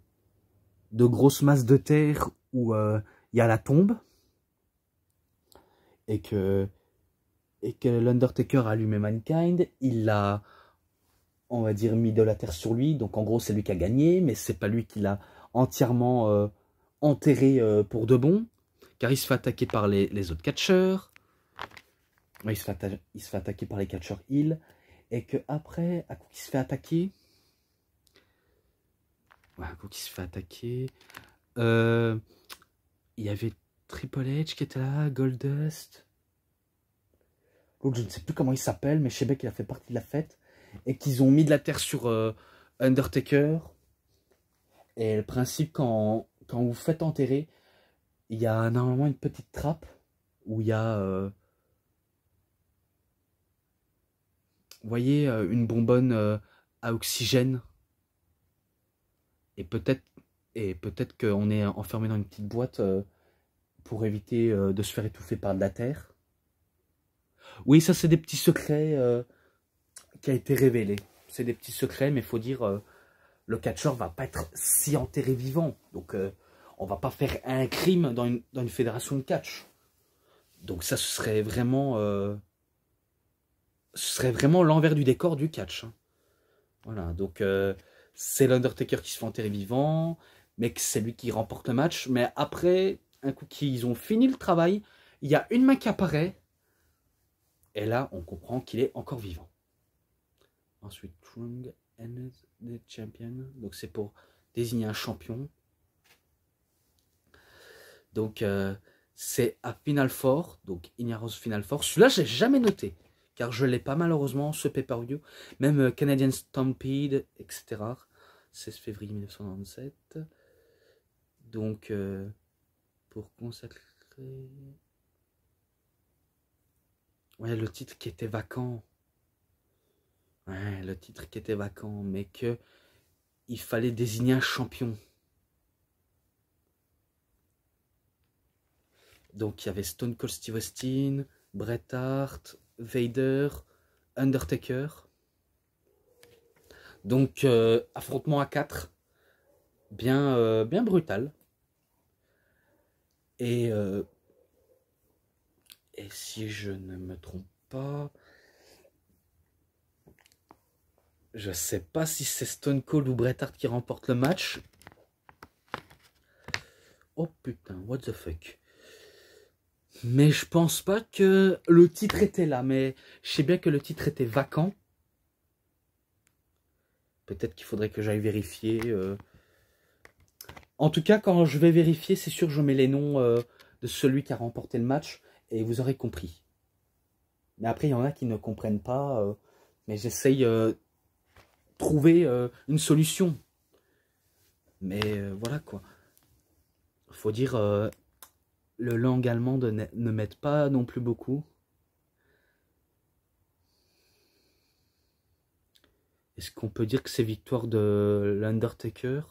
grosses masses de terre où il y a la tombe. Et que l'Undertaker a allumé Mankind. Il l'a, on va dire, mis de la terre sur lui. Donc, en gros, c'est lui qui a gagné. Mais c'est pas lui qui l'a entièrement enterré pour de bon. Car il se fait attaquer par les autres catcheurs. Il se fait attaquer par les catcheurs Hill. Et que après, à coup qu'il se fait attaquer... Ouais, à coup qu'il se fait attaquer... il y avait Triple H qui était là, Goldust. L'autre, je ne sais plus comment il s'appelle, mais je sais bien qu'il a fait partie de la fête. Et qu'ils ont mis de la terre sur Undertaker. Et le principe, quand vous faites enterrer, il y a normalement une petite trappe où il y a... vous voyez, une bonbonne à oxygène. Et peut-être qu'on est enfermé dans une petite boîte pour éviter de se faire étouffer par de la terre. Oui, ça c'est des petits secrets qui a été révélé. C'est des petits secrets, mais il faut dire, le catcheur va pas être si enterré vivant. Donc, on va pas faire un crime dans une fédération de catch. Donc ça, ce serait vraiment l'envers du décor du catch. Hein. Voilà, donc c'est l'Undertaker qui se fait enterrer vivant, mais c'est lui qui remporte le match. Mais après, un coup qu'ils ont fini le travail, il y a une main qui apparaît, et là, on comprend qu'il est encore vivant. Ensuite, Strong and the Champion, donc c'est pour désigner un champion. Donc, c'est à Final Four, donc Ignaros Final Four. Celui-là, je l'ai jamais noté, car je ne l'ai pas malheureusement, ce pay-per-view. Même Canadian Stampede, etc. 16 février 1997. Donc, pour consacrer... Ouais, le titre qui était vacant. Ouais, le titre qui était vacant, mais que il fallait désigner un champion. Donc, il y avait Stone Cold Steve Austin, Bret Hart, Vader, Undertaker. Donc, affrontement à 4, bien brutal. Et si je ne me trompe pas, je sais pas si c'est Stone Cold ou Bret Hart qui remporte le match. Oh putain, what the fuck. Mais je pense pas que le titre était là, mais je sais bien que le titre était vacant. Peut-être qu'il faudrait que j'aille vérifier. En tout cas, quand je vais vérifier, c'est sûr que je mets les noms de celui qui a remporté le match et vous aurez compris. Mais après, il y en a qui ne comprennent pas, mais j'essaye de trouver une solution. Mais voilà quoi. Faut dire, le langue allemande ne m'aide pas non plus beaucoup. Est-ce qu'on peut dire que c'est victoire de l'Undertaker?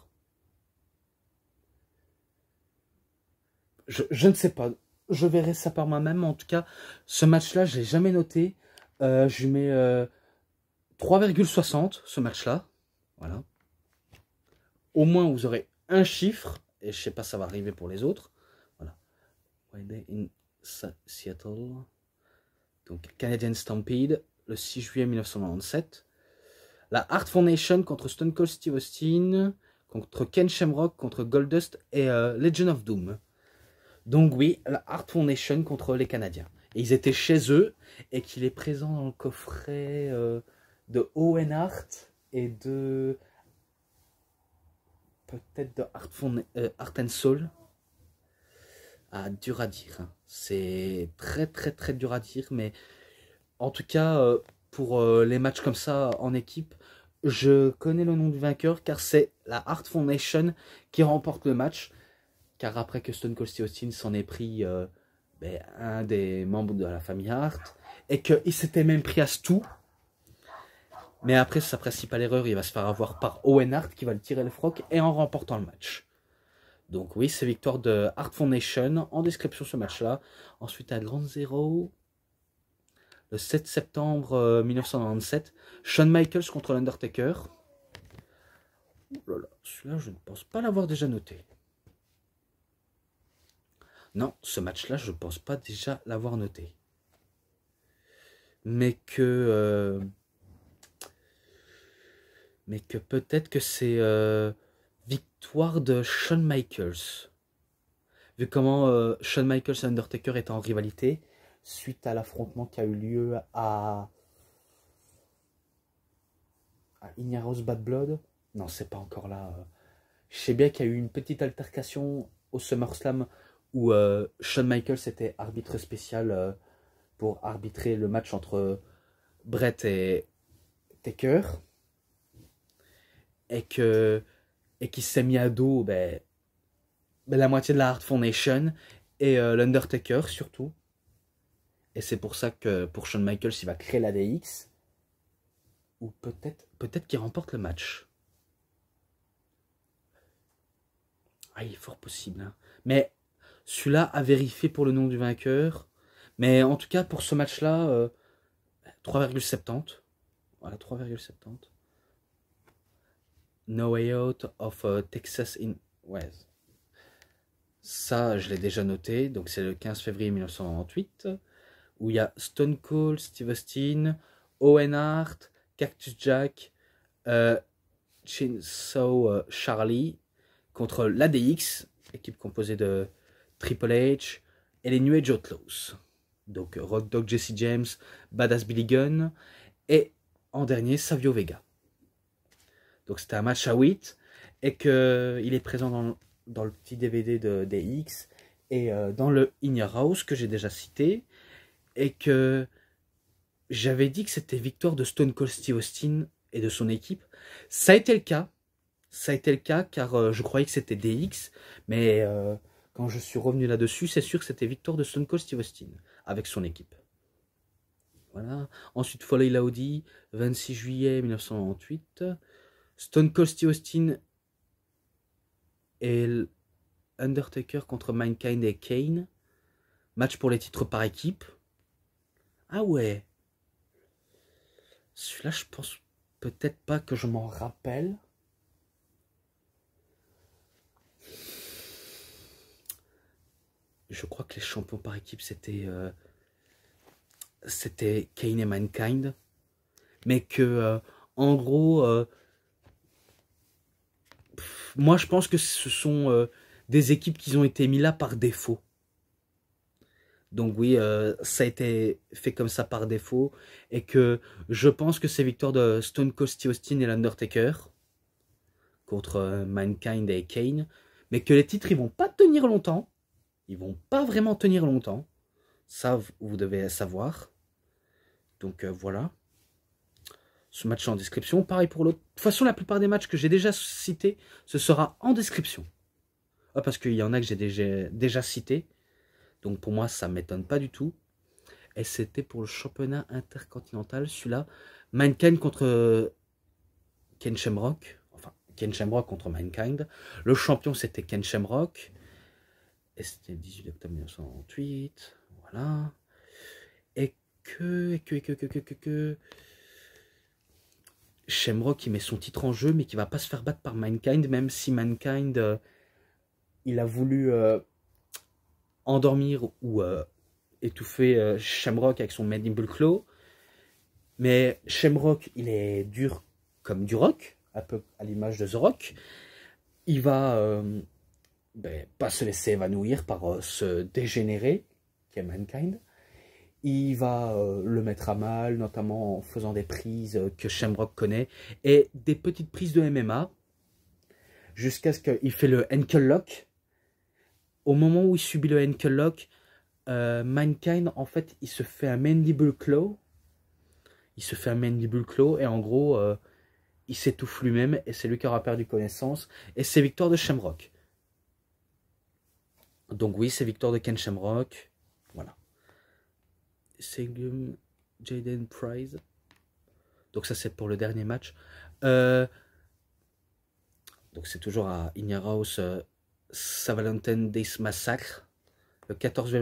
Je ne sais pas. Je verrai ça par moi-même. En tout cas, ce match-là, je ne l'ai jamais noté. Je mets 3,60 ce match-là. Voilà. Au moins, vous aurez un chiffre. Et je ne sais pas, ça va arriver pour les autres. Voilà. Friday in Seattle. Donc, Canadian Stampede, le 6 juillet 1997. La Hart Foundation contre Stone Cold Steve Austin, contre Ken Shamrock, contre Goldust et Legend of Doom. Donc oui, la Hart Foundation contre les Canadiens. Et ils étaient chez eux et qu'il est présent dans le coffret de Owen Hart et de... peut-être de Heart and Soul. Ah, dur à dire. Hein. C'est très dur à dire, mais en tout cas... pour les matchs comme ça en équipe, je connais le nom du vainqueur car c'est la Hart Foundation qui remporte le match. Car après que Stone Cold Steve Austin s'en est pris un des membres de la famille Hart et qu'il s'était même pris à Stu. Mais après sa principale erreur, il va se faire avoir par Owen Hart qui va le tirer le froc et en remportant le match. Donc oui, c'est victoire de Hart Foundation. En description ce match-là. Ensuite à Grand Zero. Le 7 septembre 1997, Shawn Michaels contre l'Undertaker. Oh là là, celui-là, je ne pense pas l'avoir déjà noté. Non, ce match-là, je ne pense pas déjà l'avoir noté. Mais que peut-être que c'est victoire de Shawn Michaels. Vu comment Shawn Michaels et Undertaker étaient en rivalité, suite à l'affrontement qui a eu lieu à In Your House Bad Blood. Non, c'est pas encore là. Je sais bien qu'il y a eu une petite altercation au SummerSlam où Shawn Michaels était arbitre spécial pour arbitrer le match entre Bret et Taker. Et qu'il s'est mis à dos la moitié de la Hart Foundation et l'Undertaker surtout. Et c'est pour ça que pour Shawn Michaels, il va créer la DX. Ou peut-être qu'il remporte le match. Ah, il est fort possible. Hein. Mais celui-là a vérifié pour le nom du vainqueur. Mais en tout cas, pour ce match-là, 3,70. Voilà, 3,70. No Way Out of Texas in West. Ça, je l'ai déjà noté. Donc, c'est le 15 février 1998. Où il y a Stone Cold, Steve Austin, Owen Hart, Cactus Jack, Chainsaw Charlie contre l'ADX, équipe composée de Triple H et les New Age Outlaws. Donc Rock Dog Jesse James, Badass Billy Gunn et en dernier Savio Vega. Donc c'était un match à 8 et qu'il est présent dans le petit DVD de DX et dans le In Your House que j'ai déjà cité. Et que j'avais dit que c'était victoire de Stone Cold Steve Austin et de son équipe. Ça a été le cas. ça a été le cas car je croyais que c'était DX, mais quand je suis revenu là-dessus, c'est sûr que c'était victoire de Stone Cold Steve Austin avec son équipe. Voilà. Ensuite, Foley Laudy, 26 juillet 1998. Stone Cold Steve Austin et Undertaker contre Mankind et Kane. Match pour les titres par équipe. Ah ouais. Celui-là, je pense peut-être pas que je m'en rappelle. Je crois que les champions par équipe, c'était Kane et Mankind. Mais que, en gros, moi, je pense que ce sont des équipes qui ont été mises là par défaut. Donc oui, ça a été fait comme ça par défaut. Et que je pense que c'est victoire de Stone Cold Steve Austin et l'Undertaker contre Mankind et Kane. Mais que les titres, ils vont pas tenir longtemps. Ils vont pas vraiment tenir longtemps. Ça, vous devez savoir. Donc voilà. Ce match est en description. Pareil pour l'autre. De toute façon, la plupart des matchs que j'ai déjà cités, ce sera en description. Ah, parce qu'il y en a que j'ai déjà cités. Donc pour moi, ça ne m'étonne pas du tout. Et c'était pour le championnat intercontinental, celui-là. Mankind contre Ken Shamrock. Enfin, Ken Shamrock contre Mankind. Le champion, c'était Ken Shamrock. Et c'était le 18 octobre 1998. Voilà. Et que... Shamrock, il met son titre en jeu, mais qui va pas se faire battre par Mankind, même si Mankind, il a voulu endormir ou étouffer Shamrock avec son Mandible Claw. Mais Shamrock, il est dur comme du rock, un peu à l'image de The Rock. Il va pas se laisser évanouir par ce dégénéré qui est Mankind. Il va le mettre à mal, notamment en faisant des prises que Shamrock connaît, et des petites prises de MMA, jusqu'à ce qu'il fait le ankle lock. Au moment où il subit le ankle lock, Mankind, en fait, il se fait un mandible claw. Il se fait un mandible claw, et en gros, il s'étouffe lui-même, et c'est lui qui aura perdu connaissance, et c'est victoire de Shamrock. Donc oui, c'est victoire de Ken Shamrock. Voilà. C'est Jaden Price. Donc ça, c'est pour le dernier match. Donc c'est toujours à In Your House, Valentine Days Massacre, le 14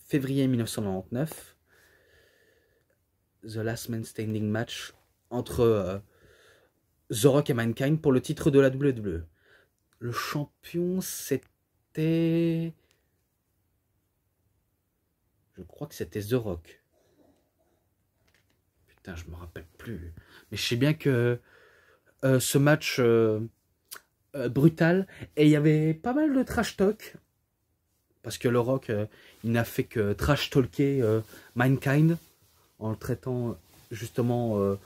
février 1999. The Last Man Standing match entre The Rock et Mankind pour le titre de la WWE. Le champion, c'était... Je crois que c'était The Rock. Putain, je me rappelle plus. Mais je sais bien que ce match brutal, et il y avait pas mal de trash talk. Parce que The Rock, il n'a fait que trash talker Mankind en le traitant justement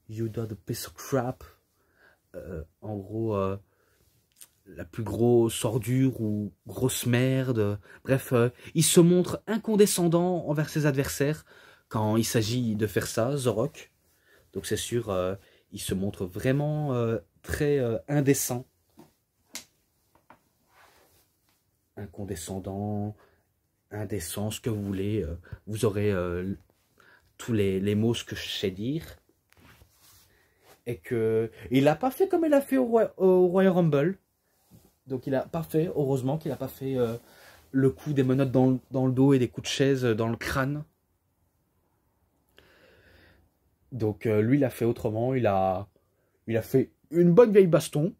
You did a piece of crap. En gros, la plus grosse ordure ou grosse merde. Bref, il se montre incondescendant envers ses adversaires quand il s'agit de faire ça, The Rock. Donc c'est sûr, il se montre vraiment très indécent. Incondescendant, indécent, ce que vous voulez. Vous aurez tous les mots ce que je sais dire. Et que il n'a pas fait comme il a fait au Royal Rumble. Donc il n'a pas fait, heureusement qu'il n'a pas fait le coup des menottes dans le dos et des coups de chaise dans le crâne. Donc lui, il a fait autrement. Il a fait une bonne vieille baston.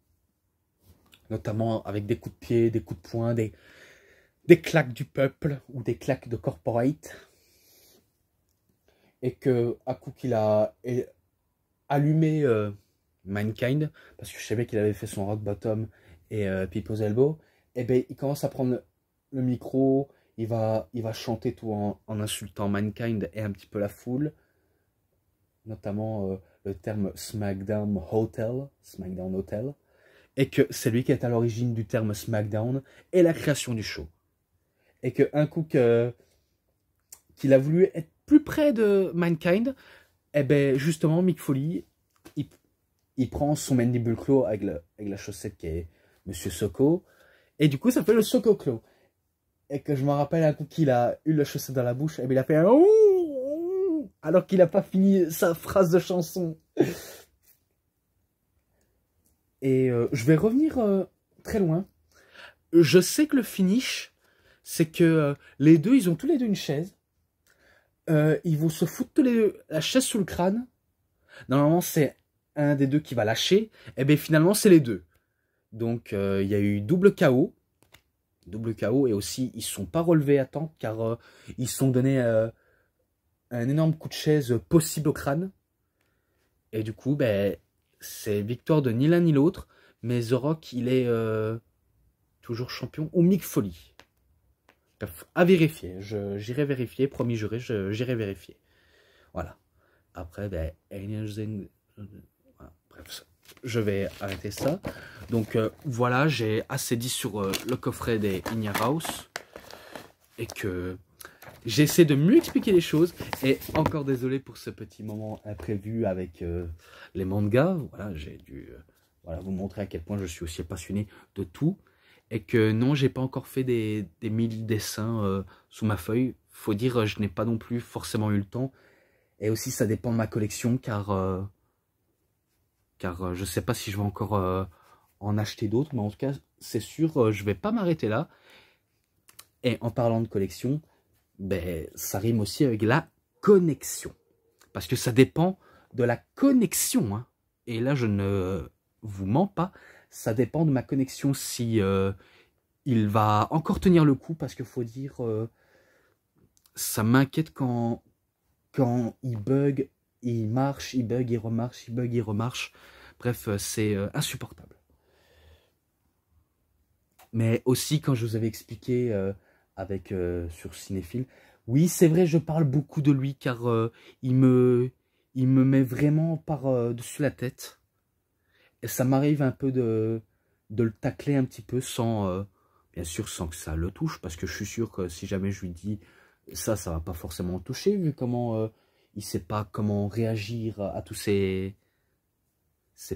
Notamment avec des coups de pied, des coups de poing, des claques du peuple ou des claques de corporate. Et que à coup qu'il a allumé Mankind, parce que je savais qu'il avait fait son rock bottom et People's Elbow, et ben il commence à prendre le micro, il va chanter tout en insultant Mankind et un petit peu la foule, notamment le terme SmackDown Hotel, et que c'est lui qui est à l'origine du terme SmackDown et la création du show. Et que un coup qu'il a voulu être plus près de Mankind, et ben justement Mick Foley, il prend son mandible claw avec la chaussette qui est Monsieur Soko. Et du coup, ça fait le Soko Claw. Et que je me rappelle un coup qu'il a eu la chaussette dans la bouche, et bien il a fait un ouh, alors qu'il n'a pas fini sa phrase de chanson. Et je vais revenir très loin. Je sais que le finish, c'est que les deux, ils ont tous les deux une chaise. Ils vont se foutre tous les deux la chaise sous le crâne. Normalement, c'est un des deux qui va lâcher. Et bien finalement, c'est les deux. Donc, il y a eu double KO. Double KO. Et aussi, ils ne sont pas relevés à temps, car ils se sont donné un énorme coup de chaise possible au crâne. Et du coup, ben, c'est victoire de ni l'un ni l'autre. Mais The Rock, il est toujours champion. Ou Mick Foley. Bref, à vérifier. J'irai vérifier. Promis juré, j'irai vérifier. Voilà. Après, ben, voilà. Bref, je vais arrêter ça. Donc, voilà, j'ai assez dit sur le coffret des In Your House. Et que j'essaie de mieux expliquer les choses. Et encore désolé pour ce petit moment imprévu avec les mangas. Voilà, j'ai dû voilà, vous montrer à quel point je suis aussi passionné de tout. Et que non, j'ai pas encore fait des 1000 dessins sous ma feuille. Faut dire, je n'ai pas non plus forcément eu le temps. Et aussi, ça dépend de ma collection, car je sais pas si je vais encore en acheter d'autres. Mais en tout cas, c'est sûr, je vais pas m'arrêter là. Et en parlant de collection, ben, ça rime aussi avec la connexion. Parce que ça dépend de la connexion. Hein. Et là, je ne vous mens pas. Ça dépend de ma connexion si il va encore tenir le coup. Parce qu'il faut dire, ça m'inquiète quand il bug, il marche, il bug, il remarche, il bug, il remarche. Bref, c'est insupportable. Mais aussi, quand je vous avais expliqué avec sur Cinéphile, oui, c'est vrai, je parle beaucoup de lui car il me met vraiment par-dessus la tête. Et ça m'arrive un peu de le tacler un petit peu sans, bien sûr, sans que ça le touche. Parce que je suis sûr que si jamais je lui dis ça va pas forcément le toucher vu comment il sait pas comment réagir à tous ces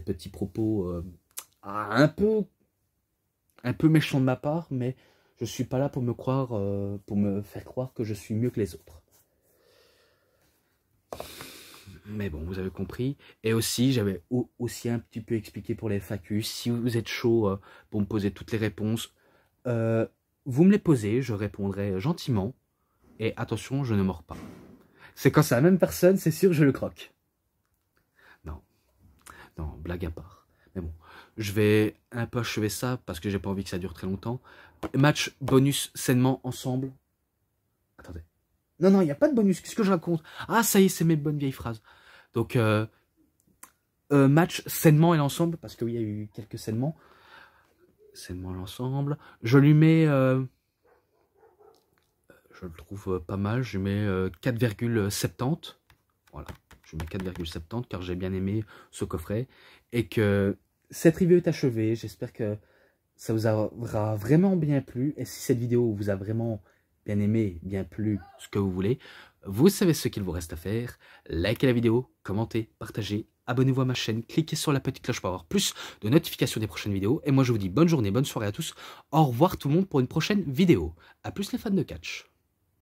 petits propos un peu méchants de ma part, mais je suis pas là pour me faire croire que je suis mieux que les autres. Mais bon, vous avez compris. Et aussi, j'avais aussi un petit peu expliqué pour les FAQ. Si vous êtes chaud pour me poser toutes les réponses, vous me les posez, je répondrai gentiment. Et attention, je ne mords pas. C'est quand c'est la même personne, c'est sûr, je le croque. Non, blague à part. Mais bon, je vais un peu achever ça parce que j'ai pas envie que ça dure très longtemps. Match bonus sainement ensemble. Attendez. Non, il n'y a pas de bonus. Qu'est-ce que je raconte? Ah, ça y est, c'est mes bonnes vieilles phrases. Donc, match sainement et l'ensemble, parce qu'il y a eu quelques sainements. Sainement et l'ensemble. Je lui mets... je le trouve pas mal. Je mets 4,70. Voilà. Je mets 4,70 car j'ai bien aimé ce coffret. Et que cette review est achevée. J'espère que ça vous aura vraiment bien plu. Et si cette vidéo vous a vraiment bien aimé, bien plu, ce que vous voulez, vous savez ce qu'il vous reste à faire. Likez la vidéo, commentez, partagez, abonnez-vous à ma chaîne, cliquez sur la petite cloche pour avoir plus de notifications des prochaines vidéos. Et moi je vous dis bonne journée, bonne soirée à tous. Au revoir tout le monde pour une prochaine vidéo. A plus les fans de catch.